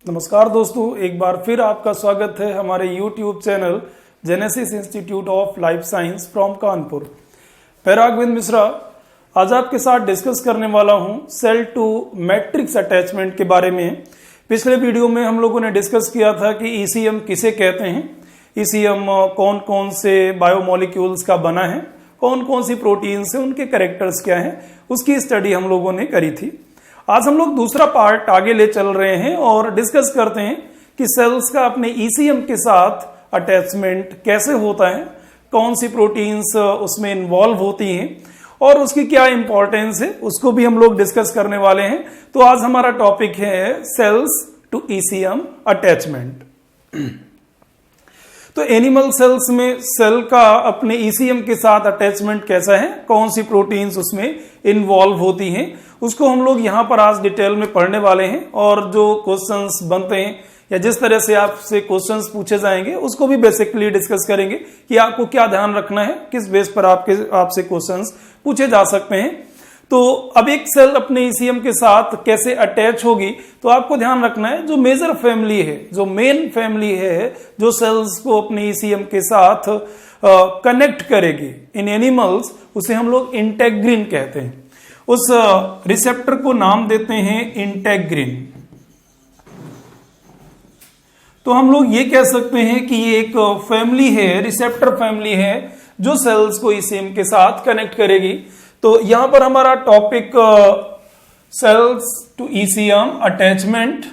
नमस्कार दोस्तों, एक बार फिर आपका स्वागत है हमारे YouTube channel genesis institute of life science from Kanpur. मैं राघवेंद्र मिश्रा आज आपके साथ डिस्कस करने वाला हूं सेल टू मैट्रिक्स अटैचमेंट के बारे में। पिछले वीडियो में हम लोगों ने डिस्कस किया था कि ECM किसे कहते हैं, ECM कौन कौन से बायोमोलिक्यूल्स का बना है, कौन कौन सी प्रोटीन से उनके कैरेक्टर्स क्या हैं, उसकी स्टडी हम लोगों ने करी थी। आज हम लोग दूसरा पार्ट आगे ले चल रहे हैं और डिस्कस करते हैं कि सेल्स का अपने ECM के साथ अटैचमेंट कैसे होता है, कौन सी प्रोटीन्स उसमें इन्वॉल्व होती हैं और उसकी क्या इंपॉर्टेंस है, उसको भी हम लोग डिस्कस करने वाले हैं। तो आज हमारा टॉपिक है सेल्स टू ECM अटैचमेंट। तो एनिमल सेल्स में सेल का अपने ECM के साथ अटैचमेंट कैसा है, कौन सी प्रोटीन्स उसमें इन्वॉल्व होती हैं, उसको हम लोग यहाँ पर आज डिटेल में पढ़ने वाले हैं। और जो क्वेश्चंस बनते हैं या जिस तरह से आपसे क्वेश्चंस पूछे जाएंगे उसको भी बेसिकली डिस्कस करेंगे कि आपको क्या ध्यान रखना है, किस बेस पर आपसे क्वेश्चंस पूछे जा सकते हैं। तो अब एक सेल अपने ECM के साथ कैसे अटैच होगी, तो आपको ध्यान रखना है जो मेजर फैमिली है, जो मेन फैमिली है, जो सेल्स को अपने ECM के साथ कनेक्ट करेगी इन एनिमल्स, उसे हम लोग इंटेग्रिन कहते हैं। उस रिसेप्टर को नाम देते हैं इंटेग्रिन। तो हम लोग ये कह सकते हैं कि ये एक फैमिली है, रिसेप्टर फैमिली है जो सेल्स को ECM के साथ कनेक्ट करेगी। तो यहां पर हमारा topic cells to ECM attachment.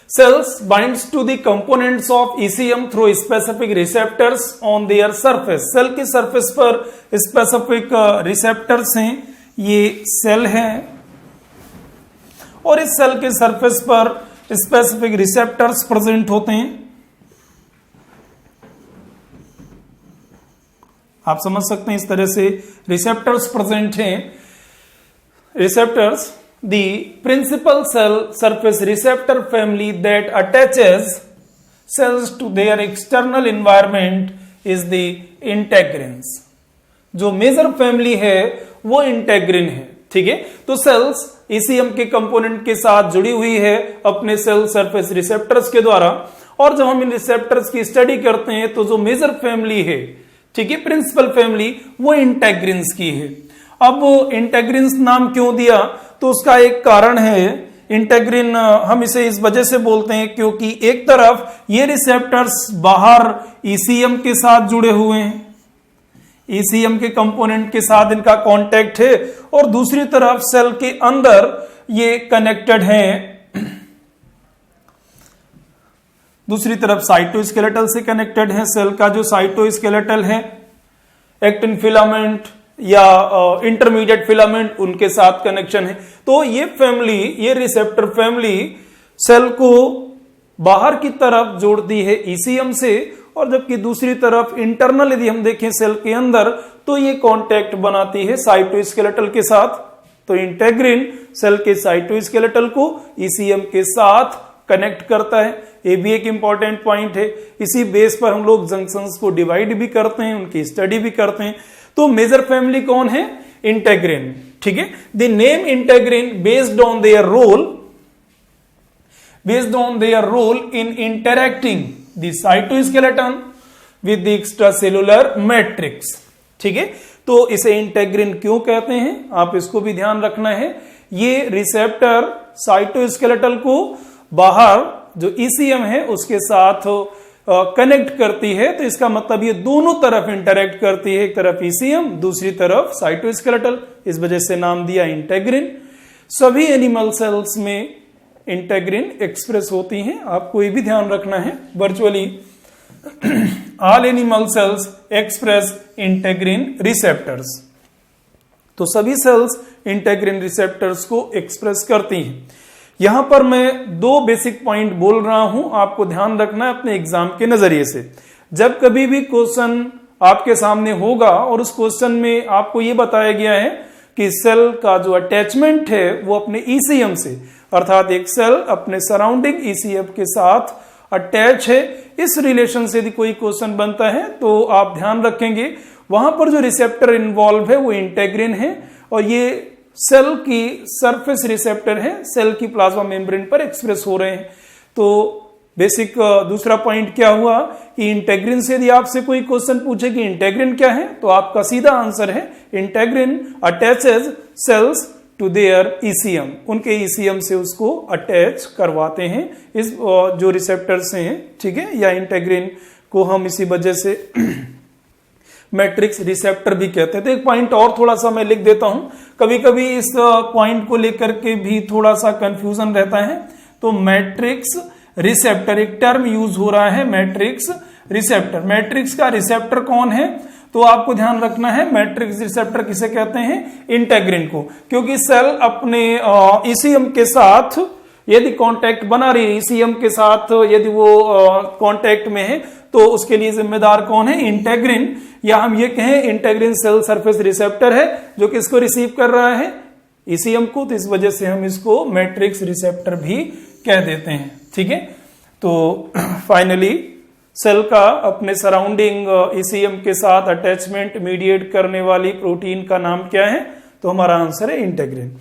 Cells binds to the components of ECM through specific receptors on their surface. Cell की सरफेस पर स्पेसिफिक रिसेप्टर्स हैं, ये सेल है और इस सेल के सरफेस पर स्पेसिफिक रिसेप्टर्स प्रेजेंट होते हैं। आप समझ सकते हैं इस तरह से रिसेप्टर्स प्रेजेंट हैं। Receptors the principal cell surface receptor family that attaches cells to their external environment is the integrins. जो मेजर फैमिली है वो इंटेग्रिन है, ठीक है। तो सेल्स ECM के कंपोनेंट के साथ जुड़ी हुई है अपने सेल सरफेस रिसेप्टर्स के द्वारा। और जब हम इन रिसेप्टर्स की स्टडी करते हैं तो जो मेजर फैमिली है, ठीक है, प्रिंसिपल फैमिली, वो इंटेग्रिन्स की है। अब इंटेग्रिन्स नाम क्यों दिया, तो उसका एक कारण है। इंटेग्रिन हम इसे इस वजह से बोलते हैं क्योंकि एक तरफ ये रिसेप्टर्स बाहर ECM के साथ जुड़े हुए हैं, ECM के कंपोनेंट के साथ इनका कांटेक्ट है, और दूसरी तरफ सेल के अंदर ये कनेक्टेड हैं, दूसरी तरफ साइटोस्केलेटल से कनेक्टेड है। सेल का जो साइटोस्केलेटल है, एक्टिन फिलामेंट या इंटरमीडिएट फिलामेंट, उनके साथ कनेक्शन है। तो ये फैमिली, ये रिसेप्टर फैमिली सेल को बाहर की तरफ जोड़ती है ECM से, और जबकि दूसरी तरफ इंटरनल यदि हम देखें सेल के अंदर तो ये कांटेक्ट बनाती है साइटोस्केलेटल के साथ। तो इंटेग्रिन सेल के साइटोस्केलेटल को ECM के साथ कनेक्ट करता है। ये भी एक इंपॉर्टेंट पॉइंट है। इसी बेस पर हम लोग जंक्शंस को डिवाइड भी करते हैं, उनकी स्टडी भी करते हैं। तो मेजर फैमिली कौन है? इंटेग्रिन, ठीक है। The name integrin based on their role in interacting the cytoskeleton with the extracellular matrix, ठीक है। तो इसे इंटेग्रिन क्यों कहते हैं, आप इसको भी ध्यान रखना है। ये रिसेप्टर साइटोस्केलेटल को बाहर जो ECM है उसके साथ कनेक्ट करती है। तो इसका मतलब ये दोनों तरफ इंटरैक्ट करती है, एक तरफ ECM, दूसरी तरफ साइटोस्केलेटल, इस वजह से नाम दिया इंटेग्रिन। सभी एनिमल सेल्स में इंटेग्रिन एक्सप्रेस होती हैं, आपको ये भी ध्यान रखना है। Virtually all animal cells express integrin receptors. तो सभी सेल्स इंटेग्रिन रिसेप्टर्स को एक्सप्रेस करती हैं। यहां पर मैं दो बेसिक पॉइंट बोल रहा हूं, आपको ध्यान रखना है अपने एग्जाम के नजरिए से। जब कभी भी क्वेश्चन आपके सामने होगा और उस क्वेश्चन में आपको यह बताया गया है कि सेल का जो अटैचमेंट है वो अपने ECM से, अर्थात एक सेल अपने सराउंडिंग ECM के साथ अटैच है, इस रिलेशन से यदि कोई क्वेश्चन बनता है तो आप ध्यान रखेंगे वहां पर जो रिसेप्टर इन्वॉल्व है वो इंटेग्रिन है, और ये सेल की सरफेस रिसेप्टर है, सेल की प्लाज्मा मेम्ब्रेन पर एक्सप्रेस हो रहे हैं। तो बेसिक दूसरा पॉइंट क्या हुआ कि इंटेग्रिन से यदि आपसे कोई क्वेश्चन पूछे कि इंटेग्रिन क्या है, तो आपका सीधा आंसर है integrin attaches cells to their ECM, उनके ईसीएम से उसको अटैच करवाते हैं इस जो रिसेप्टर्स हैं, ठीक है। या इंटेग्रिन को हम इसी वजह से मैट्रिक्स रिसेप्टर भी कहते हैं। तो एक पॉइंट और थोड़ा सा मैं लिख देता हूं, कभी कभी इस पॉइंट को लेकर के भी थोड़ा सा कंफ्यूजन रहता है। तो मैट्रिक्स रिसेप्टर एक टर्म यूज हो रहा है, मैट्रिक्स रिसेप्टर। मैट्रिक्स का रिसेप्टर कौन है, तो आपको ध्यान रखना है मैट्रिक्स रिसेप्टर किसे कहते हैं, इंटेग्रिन को। क्योंकि सेल अपने ईसीएम के साथ यदि कांटेक्ट बना रही है, ईसीएम के साथ यदि वो कांटेक्ट में है, तो उसके लिए जिम्मेदार कौन है, इंटेग्रिन, या हम ये कहें इंटेग्रिन सेल सरफेस रिसेप्टर है जो कि इसको रिसीव कर रहा है ईसीएम को। तो इस वजह से हम इसको मैट्रिक्स रिसेप्टर भी कह देते हैं, ठीक है। तो फाइनली सेल का अपने सराउंडिंग ईसीएम के साथ अटैचमेंट मीडिएट करने वाली प्रोटीन का नाम क्या है, तो हमारा आंसर है इंटेग्रिन।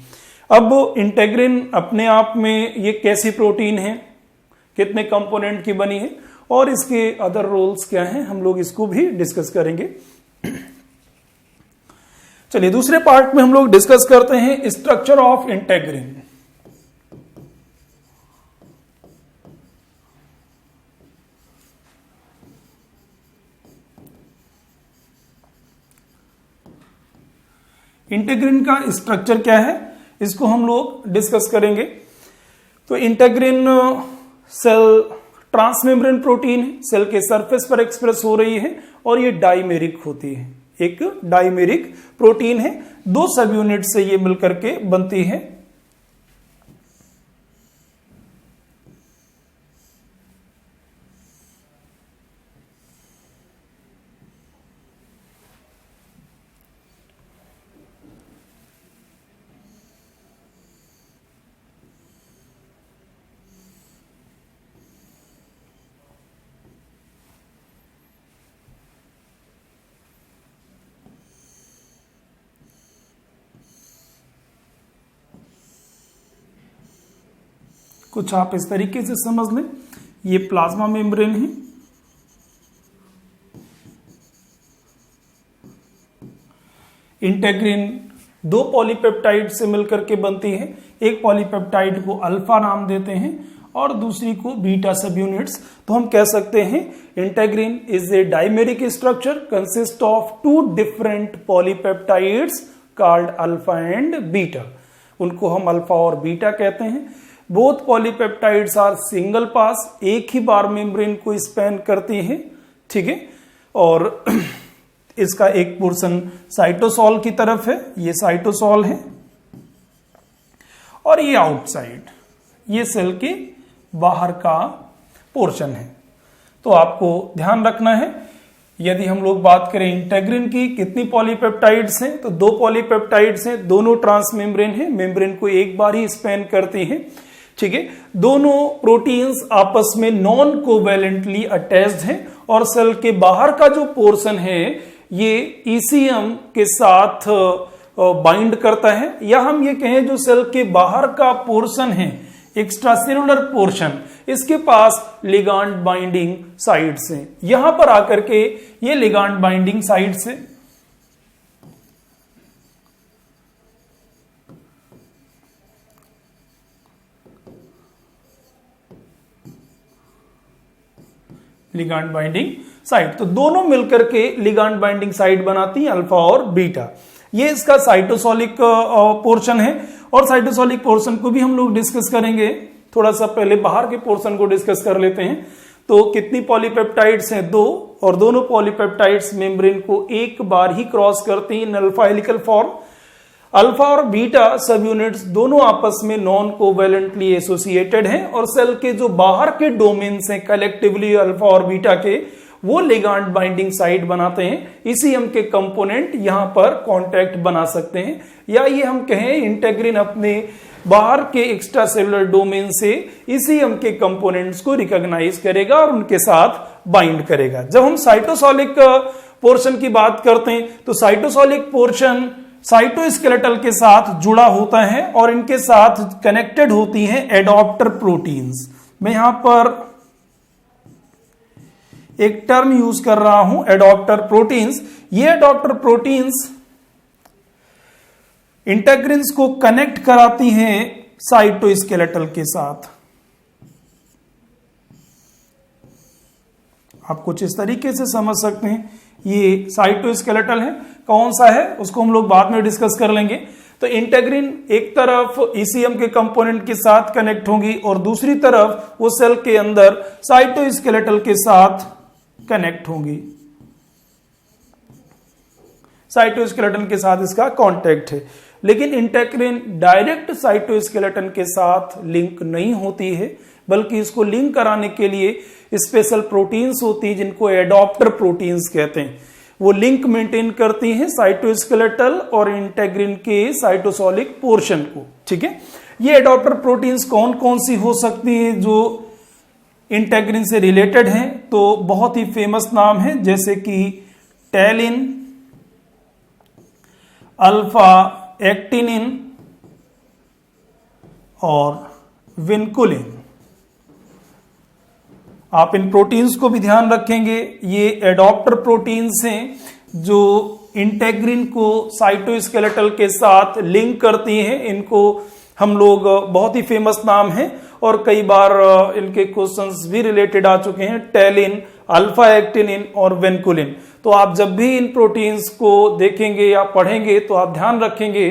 अब इंटेग्रिन अपने आप में ये कैसी प्रोटीन है, कितने कंपोनेंट की बनी है और इसके अदर रोल्स क्या हैं, हम लोग इसको भी डिस्कस करेंगे। चलिए दूसरे पार्ट में हम लोग डिस्कस करते हैं स्ट्रक्चर ऑफ इंटेग्रिन। इंटेग्रिन का स्ट्रक्चर क्या है, इसको हम लोग डिस्कस करेंगे। तो इंटेग्रिन सेल ट्रांसमेम्ब्रेन प्रोटीन है, सेल के सरफेस पर एक्सप्रेस हो रही है और ये डाइमेरिक होती है, एक डाइमेरिक प्रोटीन है, 2 सब यूनिट से ये मिलकर के बनती है। कुछ आप इस तरीके से समझ लें, ये प्लाज्मा मेम्ब्रेन है, इंटेग्रिन 2 पॉलीपेप्टाइड से मिलकर के बनती है। एक पॉलीपेप्टाइड को अल्फा नाम देते हैं और दूसरी को बीटा सब यूनिट्स। तो हम कह सकते हैं integrin is a dimeric structure consist of 2 different polypeptides called alpha and beta. उनको हम अल्फा और बीटा कहते हैं। Both polypeptides are single pass, एक ही बार मेम्ब्रेन को स्पैन करती है, ठीक है। और इसका एक पोर्शन साइटोसॉल की तरफ है, ये साइटोसॉल है, और ये आउटसाइड, ये सेल के बाहर का पोर्शन है। तो आपको ध्यान रखना है, यदि हम लोग बात करें इंटेग्रिन की, कितनी पॉलीपेप्टाइड्स हैं, तो 2 पॉलीपेप्टाइड्स हैं, दोनों ट्रांसमेम्ब्रेन है, मेम्ब्रेन को एक बार ही स्पैन करती हैं, ठीक है। दोनों प्रोटीन्स आपस में नॉन कोवैलेंटली अटैच्ड हैं और सेल के बाहर का जो पोर्शन है ये ईसीएम के साथ बाइंड करता है, या हम ये कहें जो सेल के बाहर का पोर्शन है एक्स्ट्रा सेलुलर पोर्शन, इसके पास लिगांड बाइंडिंग साइट्स हैं। यहां पर आकर के ये लिगांड बाइंडिंग साइट्स हैं, लिगांड बाइंडिंग साइट। तो दोनों मिलकर के लिगांड बाइंडिंग साइट बनाती हैं अल्फा और बीटा। ये इसका साइटोसोलिक पोर्शन है और साइटोसोलिक पोर्शन को भी हम लोग डिस्कस करेंगे। थोड़ा सा पहले बाहर के पोर्शन को डिस्कस कर लेते हैं। तो कितनी पॉलीपेप्टाइड्स हैं, 2, और दोनों पॉलीपेप्टाइड्स मेम्ब्रेन को एक बार ही क्रॉस करती हैं इन अल्फा हेलिकल फॉर्म। अल्फा और बीटा सब यूनिट्स दोनों आपस में नॉन कोवैलेंटली एसोसिएटेड हैं और सेल के जो बाहर के डोमेन्स हैं कलेक्टिवली अल्फा और बीटा के, वो लिगांड बाइंडिंग साइट बनाते हैं। ईसीएम के कंपोनेंट यहां पर कांटेक्ट बना सकते हैं, या ये हम कहें इंटेग्रिन अपने बाहर के एक्स्ट्रा सेलुलर डोमेन से ईसीएम के कंपोनेंट्स को रिकॉग्नाइज करेगा और उनके साथ बाइंड करेगा। जब हम साइटोसोलिक पोर्शन की बात करते हैं तो साइटोसोलिक पोर्शन साइटोस्केलेटल के साथ जुड़ा होता है और इनके साथ कनेक्टेड होती हैं एडॉप्टर प्रोटीन्स। मैं यहां पर एक टर्म यूज कर रहा हूं, एडॉप्टर प्रोटीन्स। ये एडॉप्टर प्रोटीन्स इंटेग्रिन्स को कनेक्ट कराती हैं साइटोस्केलेटल के साथ। आप कुछ इस तरीके से समझ सकते हैं, ये साइटोस्केलेटल है, कौन सा है उसको हम लोग बाद में डिस्कस कर लेंगे। तो इंटेग्रिन एक तरफ ईसीएम के कंपोनेंट के साथ कनेक्ट होगी और दूसरी तरफ वो सेल के अंदर साइटोस्केलेटल के साथ कनेक्ट होगी। साइटोस्केलेटन के साथ इसका कांटेक्ट है, लेकिन इंटेग्रिन डायरेक्ट साइटोस्केलेटन के साथ लिंक नहीं होती है, बल्कि इसको लिंक कराने के लिए स्पेशल प्रोटीन्स होती है जिनको एडॉप्टर प्रोटीन्स कहते हैं। वो लिंक मेंटेन करती हैं साइटोस्केलेटल और इंटेग्रिन के साइटोसोलिक पोर्शन को। ठीक है, ये एडॉप्टर प्रोटीन्स कौन कौन सी हो सकती हैं जो इंटेग्रिन से रिलेटेड हैं? तो बहुत ही फेमस नाम है, जैसे कि टैलिन, अल्फा एक्टिनिन और विनकुलिन। आप इन प्रोटीन्स को भी ध्यान रखेंगे, ये एडॉप्टर प्रोटीन्स हैं जो इंटेग्रिन को साइटोस्केलेटल के साथ लिंक करती हैं। इनको हम लोग, बहुत ही फेमस नाम है और कई बार इनके क्वेश्चंस भी रिलेटेड आ चुके हैं, टैलिन, अल्फा एक्टिनिन और वेनकुलिन। तो आप जब भी इन प्रोटीन्स को देखेंगे या पढ़ेंगे तो आप ध्यान रखेंगे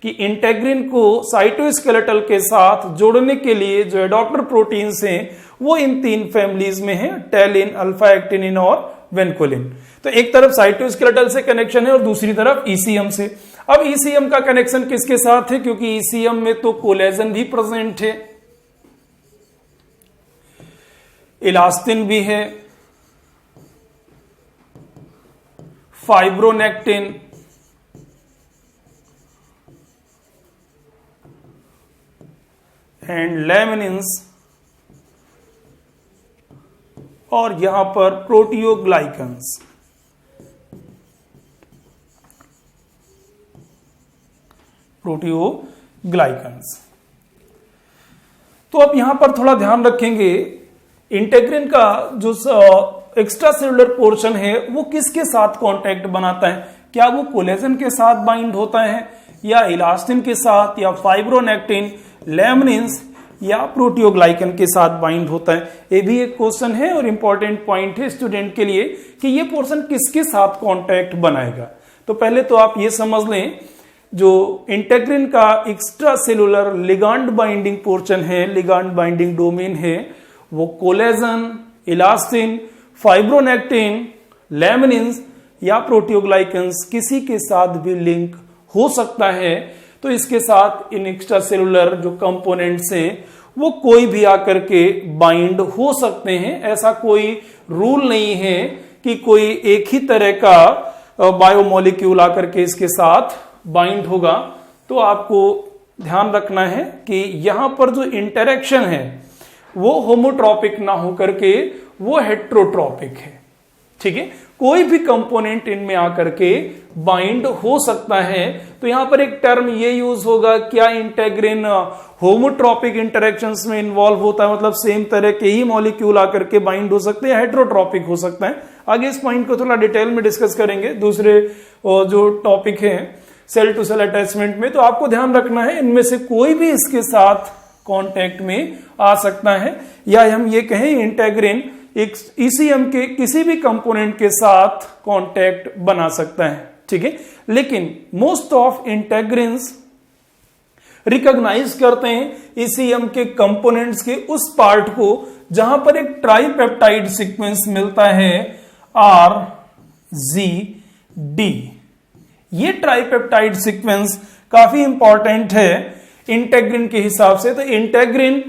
कि इंटेग्रिन को साइटोस्केलेटल के साथ जोड़ने के लिए जो एडॉप्टर प्रोटीन्स हैं वो इन तीन फैमिलीज में है, टैलिन, अल्फा एक्टिनिन और वेनकुलिन। तो एक तरफ साइटोस्केलेटल से कनेक्शन है और दूसरी तरफ ईसीएम से। अब ईसीएम का कनेक्शन किसके साथ है? क्योंकि ईसीएम में तो कोलेजन भी प्रेजेंट है, इलास्टिन भी है, फाइब्रोनेक्टिन, एंड लैमिनिन्स, और यहां पर प्रोटियोग्लाइकन्स। प्रोटियोग्लाइकन्स। तो अब यहां पर थोड़ा ध्यान रखेंगे, इंटेग्रिन का जो एक्स्ट्रा सेलुलर पोर्शन है वो किसके साथ कांटेक्ट बनाता है? क्या वो कोलेजन के साथ बाइंड होता है, या इलास्टिन के साथ, या फाइब्रोनेक्टिन, लैमिनिन्स, या प्रोटियोग्लाइकन के साथ बाइंड होता है? ये भी एक क्वेश्चन है और इंपॉर्टेंट पॉइंट है स्टूडेंट के लिए कि ये पोर्शन किसके साथ कांटेक्ट बनाएगा। तो पहले तो आप ये समझ लें, जो इंटेग्रिन का extra cellular ligand binding portion है, लिगांड बाइंडिंग डोमेन है, वो कोलेजन, इलास्टिन, फाइब्रोनेक्टिन, लैमिनिन्स या प्रोटियोग्लाइकन्स किसी के साथ भी लिंक हो सकता है। तो इसके साथ इन एक्स्ट्रा सेलुलर जो कंपोनेंट्स हैं वो कोई भी आकर के बाइंड हो सकते हैं। ऐसा कोई रूल नहीं है कि कोई एक ही तरह का बायोमोलिक्यूल आकर के इसके साथ बाइंड होगा। तो आपको ध्यान रखना है कि यहां पर जो इंटरेक्शन है वो होमोट्रॉपिक ना होकर के वो हेट्रोट्रॉपिक है। ठीक है, कोई भी कंपोनेंट इनमें आकर के बाइंड हो सकता है। तो यहां पर एक टर्म ये यूज होगा, क्या इंटेग्रिन होमोट्रॉपिक इंटरेक्शंस में इन्वॉल्व होता है, मतलब सेम तरह के ही मॉलिक्यूल आकर के बाइंड हो सकते हैं, हेट्रोट्रॉपिक हो सकता है। आगे इस पॉइंट को थोड़ा डिटेल में डिस्कस करेंगे दूसरे जो टॉपिक है सेल टू सेल अटैचमेंट में। तो आपको ध्यान रखना है इनमें से कोई भी इसके साथ कांटेक्ट में आ सकता है, या हम ये कहें इंटेग्रिन ईसीएम के किसी भी कंपोनेंट के साथ कांटेक्ट बना सकता है। ठीक है, लेकिन मोस्ट ऑफ इंटेग्रिन्स रिकॉग्नाइज करते हैं ईसीएम के कंपोनेंट्स के उस पार्ट को जहां पर एक ट्राइपेप्टाइड सीक्वेंस मिलता है RGD। ये ट्राइपेप्टाइड सीक्वेंस काफी इंपॉर्टेंट है इंटेग्रिन के हिसाब से। तो इंटेग्रिन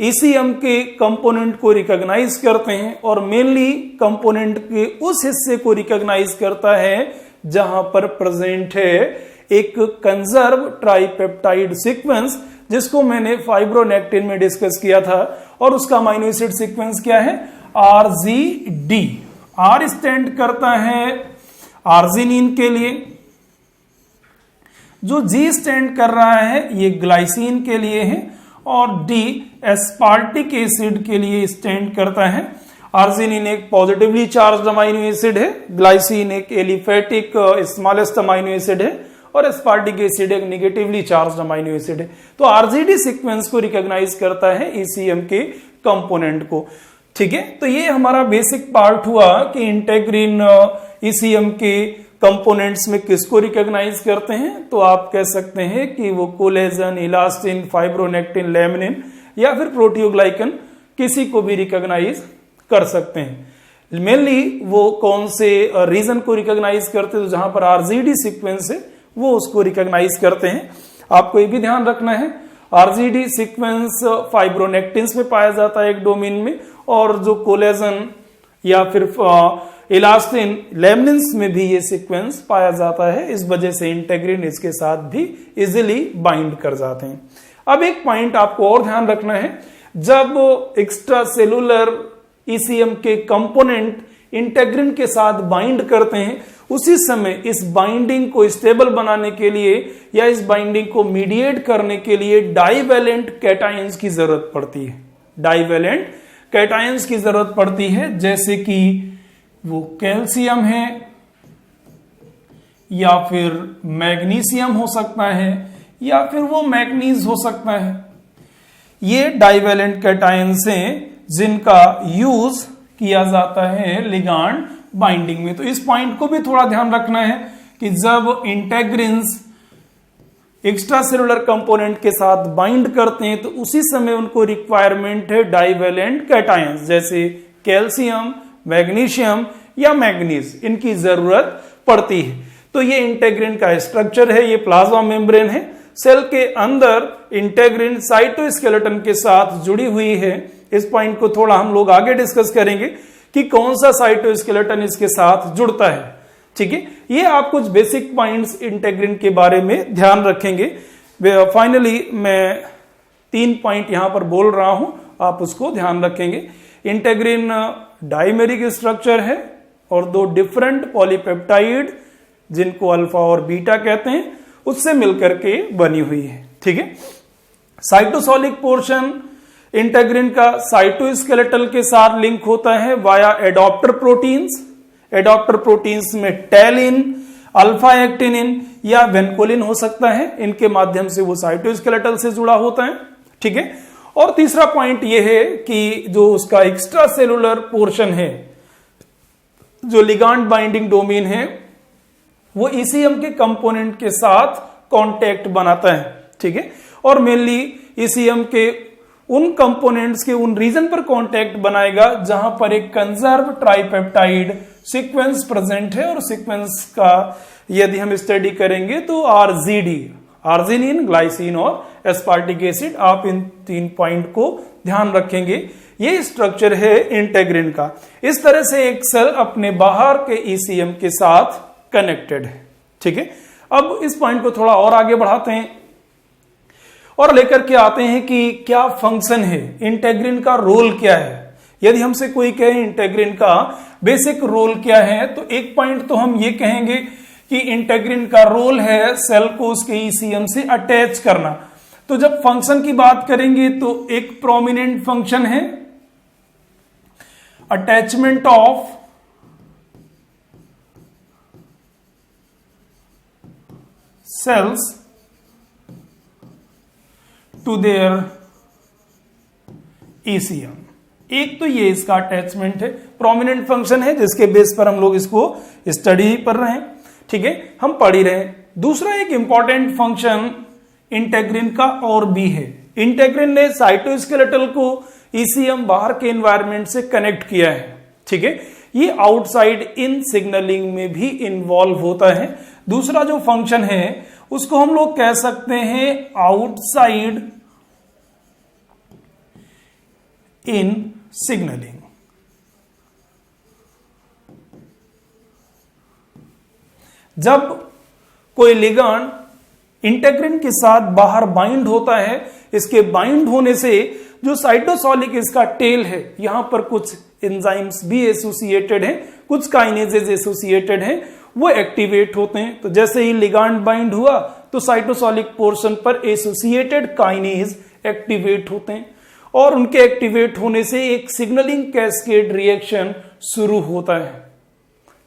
ईसीएम के कंपोनेंट को रिकॉग्नाइज करते हैं और मेनली कंपोनेंट के उस हिस्से को रिकॉग्नाइज करता है जहां पर प्रेजेंट है एक कंजर्व ट्राइपेप्टाइड सीक्वेंस, जिसको मैंने फाइब्रोनेक्टिन में डिस्कस किया था, और उसका अमीनो एसिड सीक्वेंस क्या है? RGD। R स्टैंड करता है आर्जिनिन के लिए, जो जी स्टैंड कर रहा है ये ग्लाइसिन के लिए है और डी एस्पार्टिक एसिड के लिए स्टैंड करता है। आर्जिनिन एक पॉजिटिवली चार्ज अमाइनो एसिड है, ग्लाइसिन एक एलिफेटिक स्मॉलेस्ट अमाइनो एसिड है और एस्पार्टिक एसिड एक नेगेटिवली चार्ज अमाइनो एसिड है। तो आरजीडी सीक्वेंस को रिकॉग्नाइज करता है ईसीएम के कंपोनेंट को। ठीक है, तो ये हमारा बेसिक पार्ट हुआ कि इंटेग्रिन ईसीएम के कंपोनेंट्स में किसको रिकॉग्नाइज करते हैं। तो आप कह सकते हैं कि वो कोलेजन, इलास्टिन, फाइब्रोनेक्टिन, लैमिनिन या फिर प्रोटियोग्लाइकन किसी को भी रिकॉग्नाइज कर सकते हैं। मेनली वो कौन से रीजन को रिकॉग्नाइज करते हैं, तो जहां पर आरजीडी सीक्वेंस है वो उसको रिकॉग्नाइज करते हैं। आपको ये भी ध्यान रखना है आरजीडी सीक्वेंस फाइब्रोनेक्टिन्स में पाया जाता है एक डोमेन में, और जो कोलेजन या फिर इलास्टिन, लैमिनिन्स में भी ये सीक्वेंस पाया जाता है। इस वजह से इंटेग्रिन इसके साथ भी इजिली बाइंड कर जाते हैं। अब एक पॉइंट आपको और ध्यान रखना है, जब एक्स्ट्रा सेलुलर ईसीएम के कंपोनेंट इंटेग्रिन के साथ बाइंड करते हैं, उसी समय इस बाइंडिंग को स्टेबल बनाने के लिए या इस बाइंडिंग को मीडिएट करने के लिए डाइवेलेंट कैटायंस की जरूरत पड़ती है। डाइवेलेंट कैटायंस की जरूरत पड़ती है, जैसे कि वो कैल्शियम है या फिर मैग्नीशियम हो सकता है या फिर वो मैग्नीज हो सकता है। ये डाइवेलेंट कैटायंस हैं जिनका यूज किया जाता है लिगांड बाइंडिंग में। तो इस पॉइंट को भी थोड़ा ध्यान रखना है कि जब इंटेग्रिन्स एक्स्ट्रा सेलुलर कंपोनेंट के साथ बाइंड करते हैं तो उसी समय उनको रिक्वायरमेंट है डाइवेलेंट कैटायंस, जैसे कैल्शियम, मैग्नीशियम या मैग्नीज, इनकी जरूरत पड़ती है। तो ये इंटेग्रिन का स्ट्रक्चर है, ये प्लाज्मा मेम्ब्रेन है। सेल के अंदर इंटेग्रिन साइटोस्केलेटन के साथ जुड़ी हुई है। इस पॉइंट को थोड़ा हम लोग आगे डिस्कस करेंगे कि कौन सा साइटोस्केलेटन इसके साथ जुड़ता है। ठीक है, ये आप कुछ बेसिक पॉइंट्स इंटेग्रिन के बारे में ध्यान रखेंगे। फाइनली मैं 3 पॉइंट यहां पर बोल रहा हूं, आप उसको ध्यान रखेंगे। इंटेग्रिन डाइमेरिक स्ट्रक्चर है और 2 डिफरेंट पॉलीपेप्टाइड जिनको अल्फा और बीटा कहते हैं उससे मिलकर के बनी हुई है। ठीक है, साइटोसोलिक पोर्शन इंटेग्रिन का साइटोस्केलेटल के साथ लिंक होता है via adapter proteins. Adapter proteins में टैलिन, अल्फा एक्टिनिन या वेनकोलिन हो सकता है, इनके माध्यम से वो साइटोस्केलेटल से जुड़ा होता है। ठीक है, और तीसरा पॉइंट ये है कि जो उसका एक्स्ट्रा सेलुलर पोर्शन है, जो लिगांड बाइंडिंग डोमेन है, वो ईसीएम के कंपोनेंट के साथ कांटेक्ट बनाता है। ठीक है, और मेनली ईसीएम के उन कंपोनेंट्स के उन रीजन पर कांटेक्ट बनाएगा जहां पर एक कंजर्व ट्राइपेप्टाइड सीक्वेंस प्रेजेंट है, और सीक्वेंस का यदि हम स्टडी करेंगे तो आरजीडी, आर्जिनिन, ग्लाइसिन और एस्पार्टिक एसिड, आप इन 3 पॉइंट को ध्यान रखेंगे। ये स्ट्रक्चर है इंटेग्रिन का। इस तरह से एक सेल अपने बाहर के ईसीएम के साथ कनेक्टेड है। ठीक है, अब इस पॉइंट को थोड़ा और आगे बढ़ाते हैं और लेकर के आते हैं कि क्या फंक्शन है, इंटेग्रिन का रोल क्या है। यदि हमसे कोई कहे इंटेग्रिन का बेसिक रोल क्या है, तो एक पॉइंट तो हम ये कहेंगे कि इंटेग्रिन का रोल है सेल को उसके ईसीएम से अटैच करना। तो जब फंक्शन की बात करेंगे तो एक प्रोमिनेंट फंक्शन है attachment of cells to their ECM. एक तो ये इसका अटैचमेंट है, प्रोमिनेंट फंक्शन है जिसके बेस पर हम लोग इसको स्टडी कर रहे हैं। ठीक है, हम पढ़ ही रहे हैं। दूसरा एक इंपॉर्टेंट फंक्शन इंटेग्रिन का और भी है। इंटेग्रिन ने साइटोस्केलेटल को ईसीएम बाहर के एनवायरनमेंट से कनेक्ट किया है। ठीक है, ये आउटसाइड इन सिग्नलिंग में भी इन्वॉल्व होता है। दूसरा जो फंक्शन है उसको हम लोग कह सकते हैं आउटसाइड इन सिग्नलिंग। जब कोई लिगांड इंटेग्रिन के साथ बाहर बाइंड होता है, इसके बाइंड होने से जो साइटोसोलिक इसका टेल है, यहां पर कुछ एंजाइम्स भी एसोसिएटेड हैं, कुछ काइनेजेस एसोसिएटेड हैं, वो एक्टिवेट होते हैं। तो जैसे ही लिगांड बाइंड हुआ, तो साइटोसोलिक पोर्शन पर एसोसिएटेड काइनेज एक्टिवेट होते हैं और उनके एक्टिवेट होने से एक सिग्नलिंग कैस्केड रिएक्शन शुरू होता है,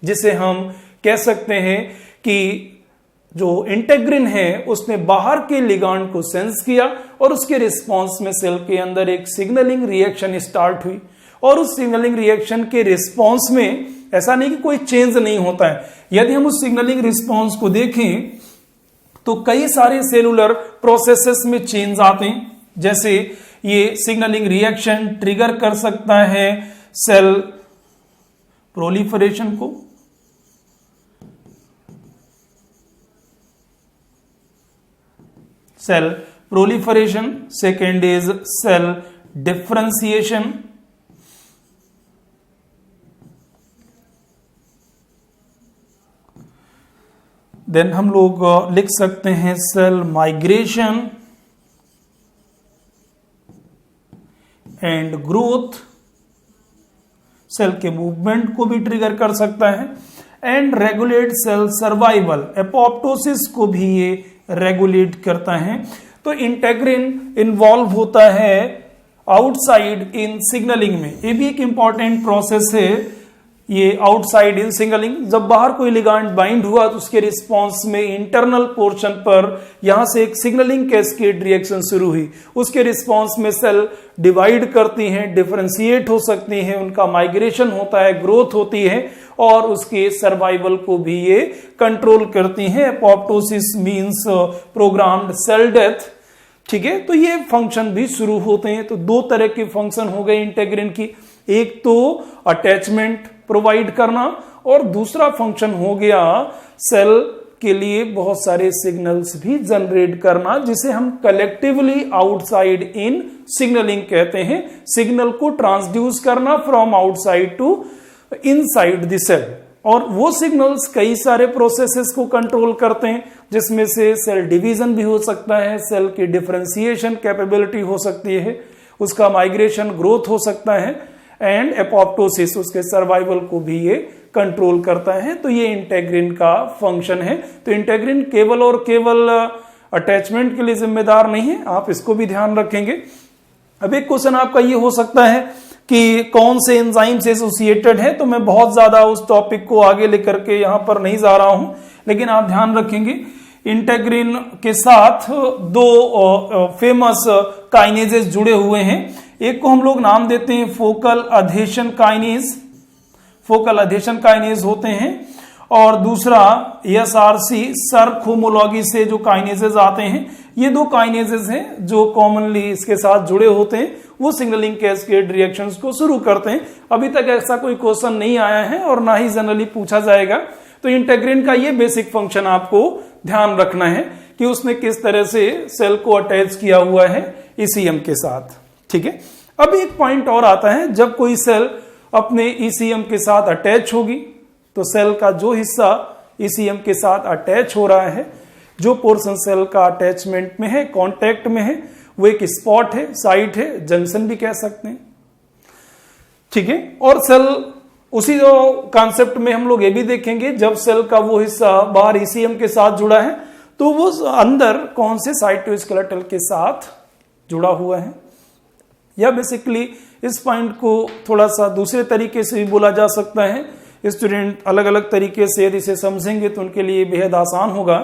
जिसे हम कह सकते हैं कि जो इंटेग्रिन है उसने बाहर के लिगांड को सेंस किया और उसके रिस्पांस में सेल के अंदर एक सिग्नलिंग रिएक्शन स्टार्ट हुई और उस सिग्नलिंग रिएक्शन के रिस्पांस में ऐसा नहीं कि कोई चेंज नहीं होता है। यदि हम उस सिग्नलिंग रिस्पांस को देखें तो कई सारे सेलुलर प्रोसेसेस में चेंज आते हैं, जैसे ये सिग्नलिंग रिएक्शन ट्रिगर कर सकता है सेल प्रोलिफरेशन को, cell proliferation, second is cell differentiation, then हम लोग लिख सकते हैं cell migration and growth, cell के मूवमेंट को भी ट्रिगर कर सकता है, and regulate cell survival, apoptosis को भी ये रेगुलेट करता है। तो इंटेग्रिन इन्वॉल्व होता है आउटसाइड इन सिग्नलिंग में, ये भी एक इंपॉर्टेंट प्रोसेस है ये आउटसाइड इन सिग्नलिंग। जब बाहर कोई लिगांड बाइंड हुआ तो उसके रिस्पांस में इंटरनल पोर्शन पर यहां से एक सिग्नलिंग कैस्केड रिएक्शन शुरू हुई, उसके रिस्पांस में सेल डिवाइड करती हैं, डिफरेंशिएट हो सकती हैं, उनका माइग्रेशन होता है, ग्रोथ होती है और उसके सर्वाइवल को भी ये कंट्रोल करती हैं। Apoptosis means programmed cell death, ठीक है। तो ये फंक्शन भी शुरू होते हैं। तो दो तरह के फंक्शन हो गए इंटेग्रिन की, एक तो अटैचमेंट प्रोवाइड करना और दूसरा फंक्शन हो गया सेल के लिए बहुत सारे सिग्नल्स भी जनरेट करना, जिसे हम कलेक्टिवली आउटसाइड इन सिग्नलिंग कहते हैं। सिग्नल को ट्रांसड्यूस करना from outside to inside the cell, और वो सिग्नल्स कई सारे प्रोसेसेस को कंट्रोल करते हैं, जिसमें से सेल डिवीजन भी हो सकता है, सेल की डिफरेंशिएशन कैपेबिलिटी हो सकती है, उसका माइग्रेशन ग्रोथ हो सकता है, एंड एपोप्टोसिस उसके सर्वाइवल को भी ये कंट्रोल करता है। तो ये इंटेग्रिन का फंक्शन है। तो इंटेग्रिन केवल और केवल अटैचमेंट के लिए जिम्मेदार नहीं है, आप इसको भी ध्यान रखेंगे। अब एक क्वेश्चन आपका ये हो सकता है कि कौन से एंजाइम से एसोसिएटेड है, तो मैं बहुत ज्यादा उस टॉपिक को आगे लेकर के यहां पर नहीं जा रहा हूं, लेकिन आप ध्यान रखेंगे इंटेग्रिन के साथ दो फेमस काइनेजेस जुड़े हुए हैं। एक को हम लोग नाम देते हैं फोकल अधेशन काइनेज, फोकल अधेशन काइनेज होते हैं, और दूसरा एसआरसी सर्क होमोलॉगी से जो काइनेजेस आते हैं। ये दो काइनेजेस हैं जो कॉमनली इसके साथ जुड़े होते हैं, वो सिग्नलिंग कैस्केड रिएक्शंस को शुरू करते हैं। अभी तक ऐसा कोई क्वेश्चन नहीं आया है और ना ही जनरली पूछा जाएगा। तो इंटेग्रिन का ये बेसिक फंक्शन आपको ध्यान रखना है कि उसने किस तरह से सेल को अटैच किया हुआ है ईसीएम के साथ, ठीक है। अब एक पॉइंट और आता है, जब कोई सेल अपने ईसीएम के साथ अटैच होगी तो सेल का जो हिस्सा ईसीएम के साथ अटैच हो रहा है, जो पोर्शन सेल का अटैचमेंट में है, कांटेक्ट में है, वो एक स्पॉट है, साइट है, जंक्शन भी कह सकते हैं, ठीक है। और सेल उसी कॉन्सेप्ट में हम लोग ये भी देखेंगे, जब सेल का वो हिस्सा बाहर ईसीएम के साथ जुड़ा है तो वो अंदर कौन से साइटोस्केलेटल के साथ जुड़ा हुआ है। या बेसिकली इस पॉइंट को थोड़ा सा दूसरे तरीके से भी बोला जा सकता है, स्टूडेंट अलग अलग तरीके से यदि इसे समझेंगे तो उनके लिए बेहद आसान होगा।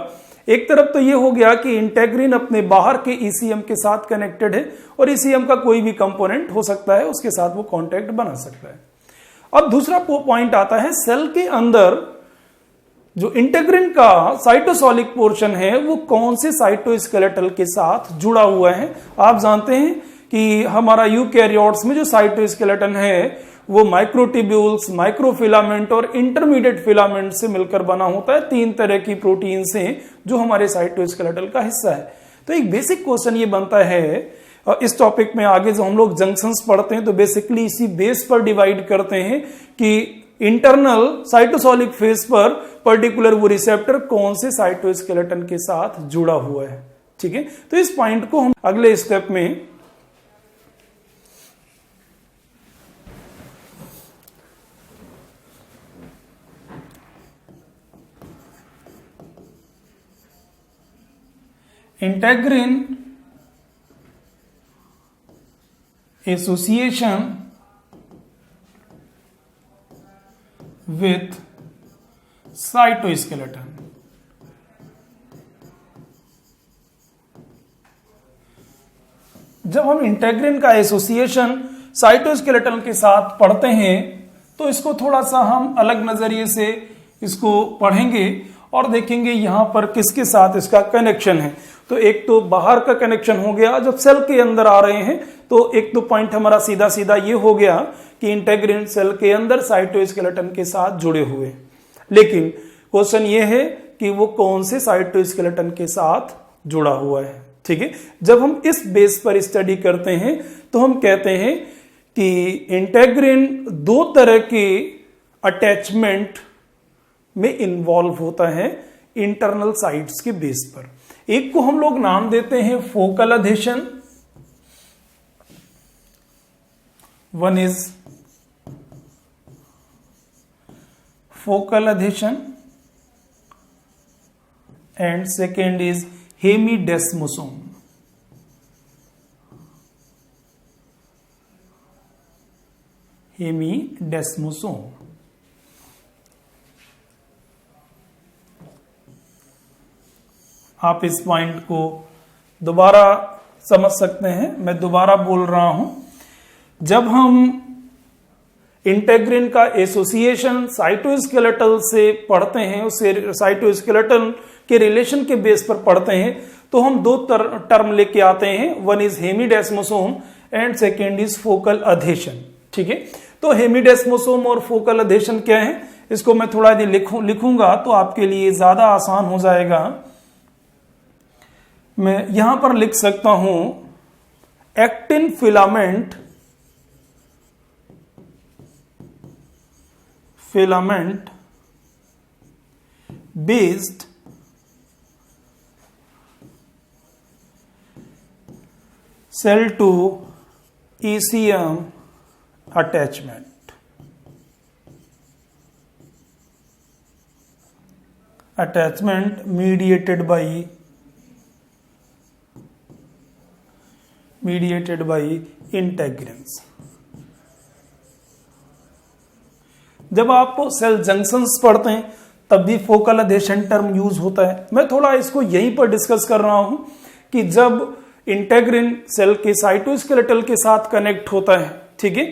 एक तरफ तो ये हो गया कि इंटेग्रिन अपने बाहर के ईसीएम के साथ कनेक्टेड है और ईसीएम का कोई भी कंपोनेंट हो सकता है, उसके साथ वो कांटेक्ट बना सकता है। अब दूसरा पॉइंट आता है, सेल के अंदर जो इंटेग्रिन का साइटोसोलिक पोर्शन है वो कौन से साइटोस्केलेटल के साथ जुड़ा हुआ है। आप जानते हैं कि हमारा यूकैरियोट्स में जो साइटोस्केलेटन है वो माइक्रोट्यूब्यूल्स, माइक्रोफिलामेंट और इंटरमीडिएट फिलामेंट से मिलकर बना होता है। तीन तरह की प्रोटीन से जो हमारे साइटोस्केलेटल का हिस्सा है। तो एक बेसिक क्वेश्चन ये बनता है, और इस टॉपिक में आगे जो हम लोग जंक्शंस पढ़ते हैं तो बेसिकली इसी बेस पर डिवाइड करते हैं कि इंटरनल साइटोसोलिक फेज पर पर्टिकुलर वो रिसेप्टर कौन से साइटोस्केलेटन के साथ जुड़ा हुआ है, ठीक है। तो इस पॉइंट को हम अगले स्टेप में इंटेग्रिन एसोसिएशन विथ साइटोस्केलेटन। जब हम इंटेग्रिन का एसोसिएशन साइटोस्केलेटन के साथ पढ़ते हैं तो इसको थोड़ा सा हम अलग नजरिए से इसको पढ़ेंगे और देखेंगे यहां पर किसके साथ इसका कनेक्शन है। तो एक तो बाहर का कनेक्शन हो गया, जब सेल के अंदर आ रहे हैं तो एक तो पॉइंट हमारा सीधा सीधा ये हो गया कि इंटेग्रिन सेल के अंदर साइटोस्केलेटन के साथ जुड़े हुए। लेकिन क्वेश्चन ये है कि वो कौन से साइटोस्केलेटन के साथ जुड़ा हुआ है। ठीक है, जब हम इस बेस पर स्टडी करते हैं तो हम कहते हैं कि इंटेग्रिन दो तरह के अटैचमेंट में इन्वॉल्व होता है इंटरनल साइट्स के बेस पर। एक को हम लोग नाम देते हैं focal adhesion, one is focal adhesion and second is hemidesmosome. Hemidesmosome आप इस पॉइंट को दोबारा समझ सकते हैं, मैं दोबारा बोल रहा हूं। जब हम इंटेग्रिन का एसोसिएशन साइटोस्केलेटल से पढ़ते हैं, उसे साइटोस्केलेटल के रिलेशन के बेस पर पढ़ते हैं, तो हम दो टर्म लेके आते हैं, one is hemidesmosome and second is focal adhesion. ठीक है, तो हेमीडेस्मोसोम और फोकल अधेशन क्या है, इसको मैं थोड़ा यदि लिखूंगा तो आपके लिए ज्यादा आसान हो जाएगा। मैं यहां पर लिख सकता हूं actin filament based cell to ECM attachment mediated by integrins। जब आप सेल जंक्शंस पढ़ते हैं तब भी फोकल अधेशन टर्म यूज होता है। मैं थोड़ा इसको यहीं पर डिस्कस कर रहा हूं कि जब इंटेग्रिन सेल के साइटोस्केलेटल के साथ कनेक्ट होता है, ठीक है,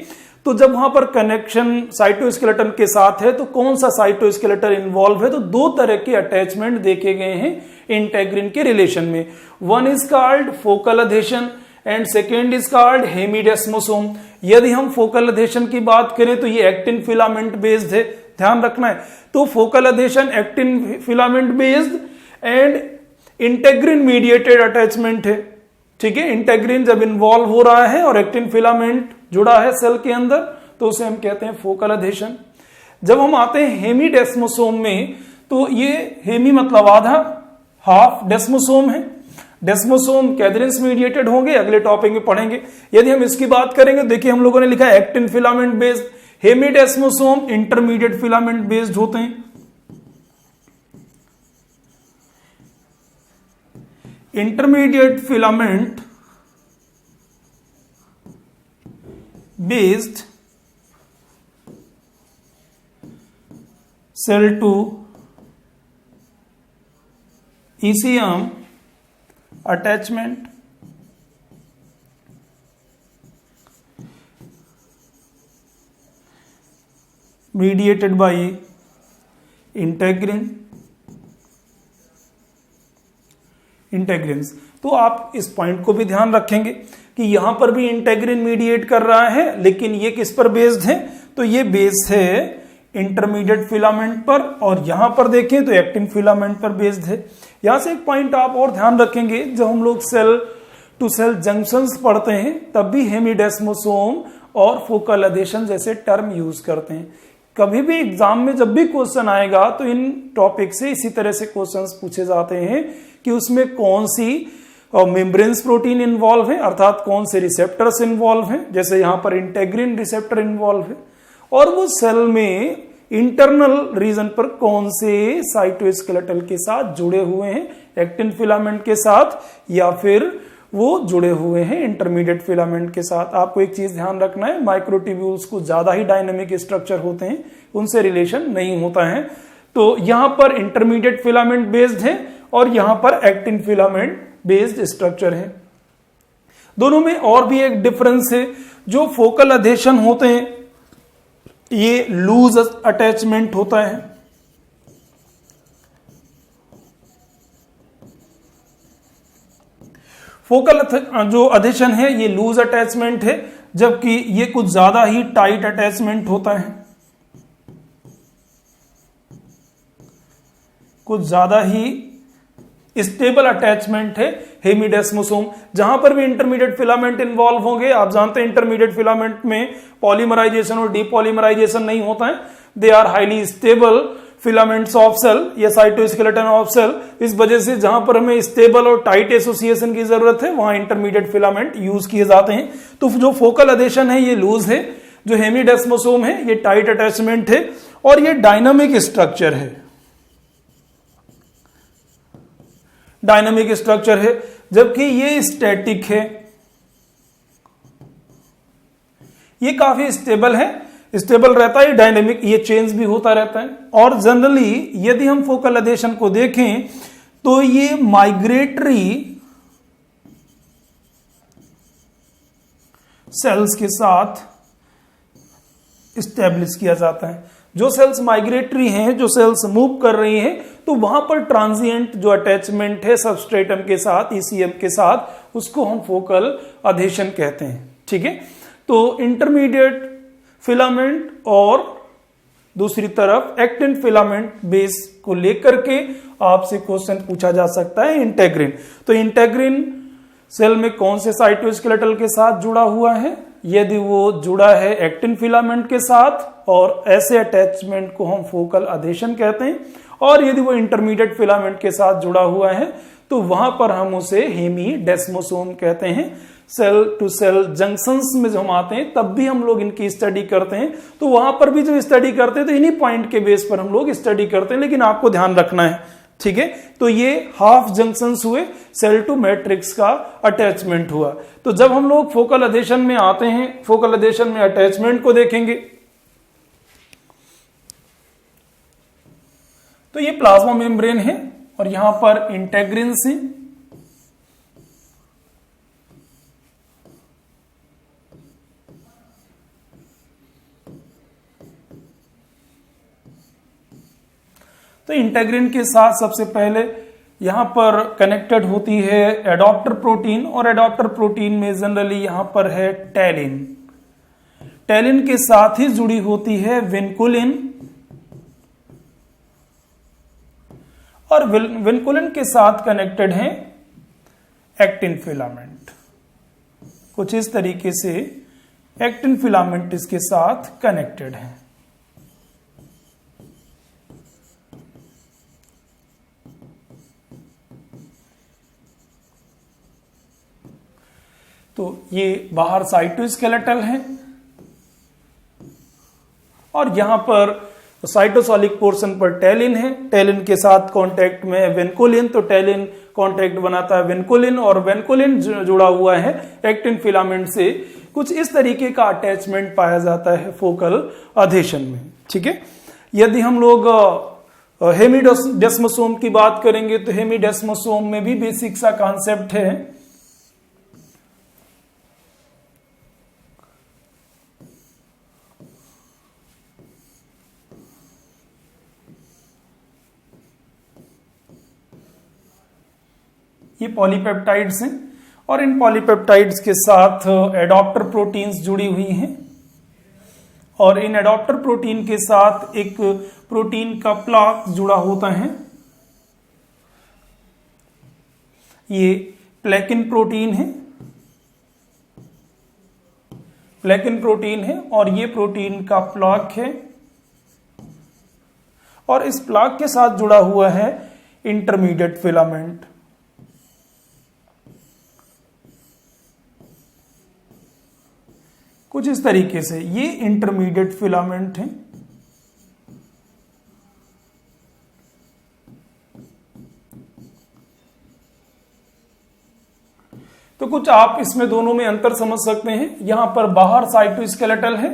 तो जब वहां पर कनेक्शन साइटोस्केलेटन के साथ है तो कौन सा साइटोस्केलेटन इन्वॉल्व है, तो दो तरह के अटैचमेंट देखे गए हैं इंटेग्रिन के रिलेशन में। One is called focal adhesion and second is called hemidesmosome. यदि हम फोकल अधेशन की बात करें तो ये एक्टिन फिलामेंट बेस्ड है, ध्यान रखना है। तो focal adhesion actin filament based and integrin mediated attachment है। ठीक है, इंटेग्रिन जब इन्वॉल्व हो रहा है और एक्टिन फिलामेंट जुड़ा है सेल के अंदर तो उसे हम कहते हैं फोकल अधेशन। जब हम आते हैं हेमीडेस्मोसोम में तो ये हेमी मतलब आधा, हाफ डेस्मोसोम है। डेस्मोसोम कैथरीन्स मीडिएटेड होंगे, अगले टॉपिक में पढ़ेंगे। यदि हम इसकी बात करेंगे, देखिए हम लोगों ने लिखा है actin filament based, hemidesmosome intermediate filament based होते हैं। Intermediate filament based cell to ECM attachment mediated by integrins. तो आप इस पॉइंट को भी ध्यान रखेंगे कि यहां पर भी इंटेग्रिन मीडिएट कर रहा है, लेकिन ये किस पर बेस्ड है, तो ये बेस्ड है इंटरमीडिएट फिलामेंट पर, और यहां पर देखें तो एक्टिन फिलामेंट पर बेस्ड है। यहां से एक पॉइंट आप और ध्यान रखेंगे, जब हम लोग सेल टू सेल जंक्शंस पढ़ते हैं तब भी हेमीडेस्मोसोम और फोकल अधेशन जैसे टर्म यूज करते हैं। कभी भी एग्जाम में जब भी क्वेश्चन आएगा तो इन टॉपिक से इसी तरह से क्वेश्चंस पूछे जाते हैं कि उसमें कौन सी मेम्ब्रेन्स प्रोटीन इन्वॉल्व है, अर्थात कौन से रिसेप्टर्स इन्वॉल्व हैं। जैसे यहां पर इंटेग्रिन रिसेप्टर इन्वॉल्व है और वो सेल में इंटरनल रीजन पर कौन से साइटोस्केलेटल के साथ जुड़े हुए हैं, एक्टिन फिलामेंट के साथ या फिर वो जुड़े हुए हैं इंटरमीडिएट फिलामेंट के साथ। आपको एक चीज ध्यान रखना है, माइक्रोट्यूब्यूल्स को ज्यादा ही डायनेमिक स्ट्रक्चर होते हैं, उनसे रिलेशन नहीं होता है। तो यहां पर इंटरमीडिएट फिलामेंट बेस्ड है और यहां पर एक्टिन फिलामेंट बेस्ड स्ट्रक्चर है। दोनों में और भी एक डिफरेंस है, जो फोकल अधेशन होते हैं ये लूज अटैचमेंट होता है, फोकल जो अधेशन है ये लूज अटैचमेंट है, जबकि ये कुछ ज्यादा ही टाइट अटैचमेंट होता है, कुछ ज्यादा ही स्टेबल अटैचमेंट है हेमिडेस्मोसोम। जहां पर भी इंटरमीडिएट फिलामेंट इन्वॉल्व होंगे, आप जानते हैं इंटरमीडिएट फिलामेंट में पॉलीमराइजेशन और डीपॉलीमराइजेशन नहीं होता है, they are highly stable filaments of cell या साइटोस्केलेटन ऑफ सेल। इस वजह से जहां पर हमें स्टेबल और टाइट एसोसिएशन की जरूरत है वहां इंटरमीडिएट फिलामेंट यूज किए जाते हैं। तो जो फोकल अधेशन है ये लूज है, जो हेमिडेस्मोसोम है ये टाइट अटैचमेंट है और ये डायनामिक स्ट्रक्चर है, डायनामिक स्ट्रक्चर है, जबकि ये स्टैटिक है, ये काफी स्टेबल है, स्टेबल रहता है, डायनेमिक, ये चेंज भी होता रहता है। और जनरली यदि हम फोकल अधेशन को देखें तो ये माइग्रेटरी सेल्स के साथ स्टेब्लिश किया जाता है। जो सेल्स माइग्रेटरी हैं, जो सेल्स मूव कर रही हैं, तो वहां पर ट्रांजिएंट जो अटैचमेंट है सबस्ट्रेटम के साथ, ईसीएम के साथ, उसको हम फोकल अधेशन कहते हैं। ठीक है, तो इंटरमीडिएट फिलामेंट और दूसरी तरफ एक्टिन फिलामेंट बेस को लेकर के आपसे क्वेश्चन पूछा जा सकता है इंटेग्रिन। तो इंटेग्रिन सेल में कौन से साइटोस्केलेटल के साथ जुड़ा हुआ है? यदि वो जुड़ा है एक्टिन फिलामेंट के साथ, और ऐसे अटैचमेंट को हम फोकल अधेशन कहते हैं। और यदि वो इंटरमीडिएट फिलामेंट के साथ जुड़ा हुआ है तो वहां पर हम उसे हेमिडेस्मोसोम कहते हैं। सेल टू सेल जंक्शंस में जो हम आते हैं तब भी हम लोग इनकी स्टडी करते हैं, तो वहां पर भी जो स्टडी करते हैं तो इन्हीं पॉइंट के बेस पर हम लोग स्टडी करते हैं, लेकिन आपको ध्यान रखना है। ठीक है, तो ये हाफ जंक्शंस हुए, सेल टू मैट्रिक्स का अटैचमेंट हुआ। तो जब हम लोग फोकल अधेशन में आते हैं, फोकल अधेशन में अटैचमेंट को देखेंगे तो ये प्लाज्मा मेम्ब्रेन है और यहां पर इंटेग्रिन्स हैं। तो इंटेग्रिन के साथ सबसे पहले यहां पर कनेक्टेड होती है एडॉप्टर प्रोटीन, और एडॉप्टर प्रोटीन में जनरली यहां पर है टैलिन। टैलिन के साथ ही जुड़ी होती है विनकुलिन, और विनकुलिन के साथ कनेक्टेड है एक्टिन फिलामेंट। कुछ इस तरीके से एक्टिन फिलामेंट इसके साथ कनेक्टेड है। तो ये बाहर साइटोस्केलेटल है और यहां पर साइटोसॉलिक पोर्शन पर टैलिन है। टैलिन के साथ कांटेक्ट में है विनकुलिन, तो टैलिन कांटेक्ट बनाता है विनकुलिन, और विनकुलिन जुड़ा हुआ है एक्टिन फिलामेंट से। कुछ इस तरीके का अटैचमेंट पाया जाता है फोकल अधेशन में। ठीक है, यदि हम लोग हेमिडेस्मोसोम की बात करेंगे तो हेमिडेस्मोसोम में भी बेसिक सा कॉन्सेप्ट है। ये पॉलीपेप्टाइड्स हैं और इन पॉलीपेप्टाइड्स के साथ एडॉप्टर प्रोटीन्स जुड़ी हुई हैं, और इन एडॉप्टर प्रोटीन के साथ एक प्रोटीन का प्लाक जुड़ा होता है। ये प्लेकिन प्रोटीन है, प्लेकिन प्रोटीन है, और ये प्रोटीन का प्लाक है, और इस प्लाक के साथ जुड़ा हुआ है इंटरमीडिएट फिलामेंट। कुछ इस तरीके से ये इंटरमीडिएट फिलामेंट है। तो कुछ आप इसमें दोनों में अंतर समझ सकते हैं। यहाँ पर बाहर साइटोस्केलेटल है,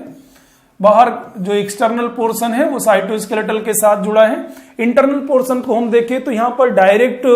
बाहर जो एक्सटर्नल पोर्शन है वो साइटोस्केलेटल के साथ जुड़ा है। इंटरनल पोर्शन को हम देखें तो यहाँ पर डायरेक्ट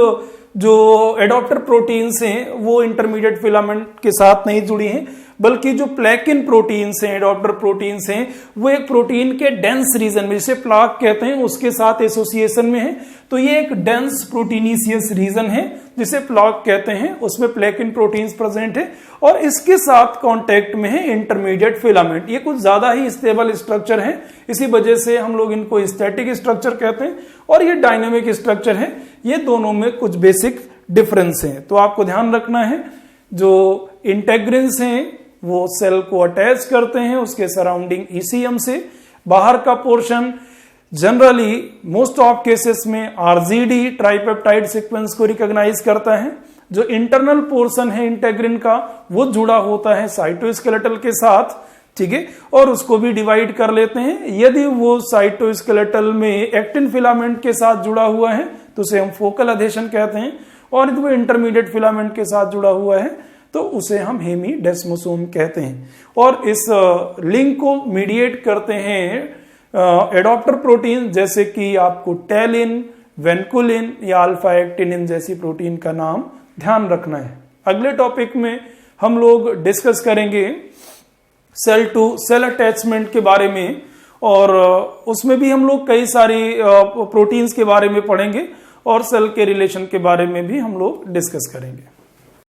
जो एडॉप्टर प्रोटीन्स हैं वो इंटरमीडिएट फिलामेंट के साथ नहीं जुड़ी हैं, बल्कि जो प्लेकिन प्रोटीन्स हैं, एडॉप्टर प्रोटीन्स हैं, वो एक प्रोटीन के डेंस रीजन में, जिसे प्लाक कहते हैं, उसके साथ एसोसिएशन में है। तो ये एक डेंस प्रोटीनिशियस रीजन है जिसे प्लाक कहते हैं, उसमें प्लेकिन प्रोटीन्स प्रेजेंट है और इसके साथ कांटेक्ट में है इंटरमीडिएट फिलामेंट। ये कुछ ज्यादा ही स्टेबल स्ट्रक्चर है, इसी वजह से हम लोग इनको स्टैटिक स्ट्रक्चर कहते हैं और ये डायनेमिक स्ट्रक्चर है। ये दोनों में कुछ बेसिक डिफरेंस है, तो आपको ध्यान रखना है। जो इंटेग्रिन्स हैं वो सेल को अटैच करते हैं उसके सराउंडिंग ईसीएम से। बाहर का portion generally most of cases में आरजीडी ट्राइपेप्टाइड सीक्वेंस को रिकॉग्नाइज करता है। जो इंटरनल पोर्शन है इंटेग्रिन का वो जुड़ा होता है साइटोस्केलेटल के साथ, ठीक है, और उसको भी डिवाइड कर लेते हैं। यदि वो साइटोस्केलेटल में एक्टिन फिलामेंट के साथ जुड़ा हुआ है तो उसे हम फोकल अधेशन कहते हैं, और यदि वो इंटरमीडिएट फिलामेंट के साथ जुड़ा हुआ है तो उसे हम हेमीडेस्मोसोम कहते हैं। और इस लिंक को मीडिएट करते हैं एडॉप्टर प्रोटीन, जैसे कि आपको टेलिन, वेनकुलिन या अल्फा एक्टिनिन जैसी प्रोटीन का नाम ध्यान रखना है। अगले टॉपिक में हम लोग डिस्कस करेंगे सेल टू सेल अटैचमेंट के बारे में, और उसमें भी हम लोग कई सारी प्रोटीन्स के बारे में पढ़ेंगे और सेल के रिलेशन के बारे में भी हम लोग डिस्कस करेंगे।